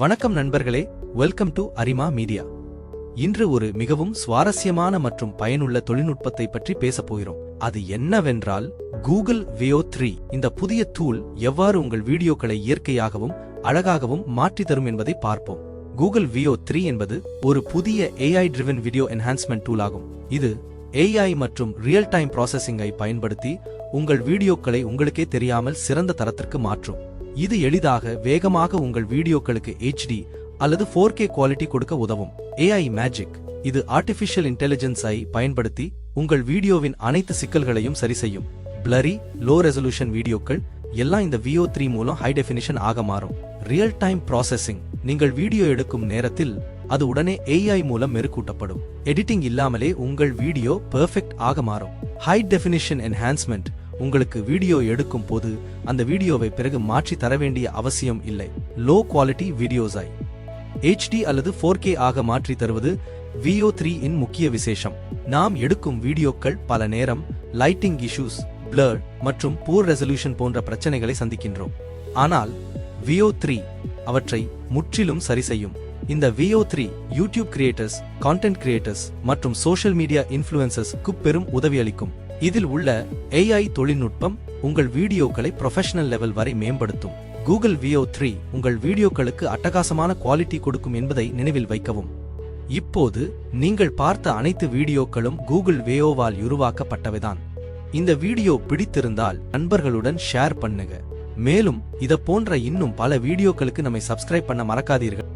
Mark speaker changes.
Speaker 1: வணக்கம் நண்பர்களே, welcome to Arima media. இன்று ஒரு மிகவும் சுவாரஸ்யமான மற்றும் பயனுள்ள தொழில்நுட்பத்தை பற்றி பேசப் போகிறோம். அது என்னவென்றால் கூகுள் Veo 3. இந்த புதிய டூல் எவ்வாறு உங்கள் வீடியோக்களை இயற்கையாகவும் அழகாகவும் மாற்றி தரும் என்பதை பார்ப்போம். கூகுள் Veo 3 என்பது ஒரு புதிய AI driven video enhancement tool ஆகும். இது AI மற்றும் ரியல் டைம் ப்ராசஸிங்கை பயன்படுத்தி உங்கள் வீடியோக்களை உங்களுக்கே தெரியாமல் சிறந்த தரத்திற்கு மாற்றும். இது எளிதாக வேகமாக உங்கள் வீடியோக்களுக்கு HD அல்லது 4K குவாலிட்டி கொடுக்க உதவும். AI magic. இது ஆர்டிஃபிஷியல் இன்டெலிஜென்ஸை பயன்படுத்தி உங்கள் வீடியோவின் அனைத்து சிக்கல்களையும் சரி செய்யும். பிளரி, லோ ரெசல்யூஷன் வீடியோக்கள் எல்லாம் இந்த Veo 3 மூலம் ஹை டெஃபினிஷன் ஆக மாறும். Real time processing. நீங்கள் வீடியோ எடுக்கும் நேரத்தில் அது உடனே AI மூலம் மெருகூட்டப்படும். எடிட்டிங் இல்லாமலே உங்கள் வீடியோ பெர்ஃபெக்ட் ஆக மாறும். High definition enhancement. உங்களுக்கு வீடியோ எடுக்கும் போது அந்த வீடியோவை பிறகு மாற்றி தர வேண்டிய அவசியம் இல்லை. லோ குவாலிட்டி வீடியோஸை HD அல்லது 4K ஆக மாற்றி தருவது Veo 3 இன் முக்கிய விசேஷம். நாம் எடுக்கும் வீடியோக்கள் பல நேரம் லைட்டிங் இஷ்யூஸ், பிளர் மற்றும் பூர் ரெசல்யூஷன் போன்ற பிரச்சனைகளை சந்திக்கின்றோம். ஆனால் Veo 3 அவற்றை முற்றிலும் சரி செய்யும். இந்த Veo 3 YouTube creators, content creators மற்றும் சோஷியல் மீடியா இன்ஃப்ளூயன்சர்ஸ்க்கு பெரும் உதவி அளிக்கும். இதில் உள்ள AI தொழில்நுட்பம் உங்கள் வீடியோக்களை ப்ரொஃபஷனல் லெவல் வரை மேம்படுத்தும். கூகுள் Veo 3 உங்கள் வீடியோக்களுக்கு அட்டகாசமான குவாலிட்டி கொடுக்கும் என்பதை நினைவில் வைக்கவும். இப்போது நீங்கள் பார்த்த அனைத்து வீடியோக்களும் கூகுள் Veoவால் உருவாக்கப்பட்டவைதான். இந்த வீடியோ பிடித்திருந்தால் நண்பர்களுடன் ஷேர் பண்ணுங்க. மேலும் இத போன்ற இன்னும் பல வீடியோக்களுக்கு நம்மை சப்ஸ்கிரைப் பண்ண மறக்காதீர்கள்.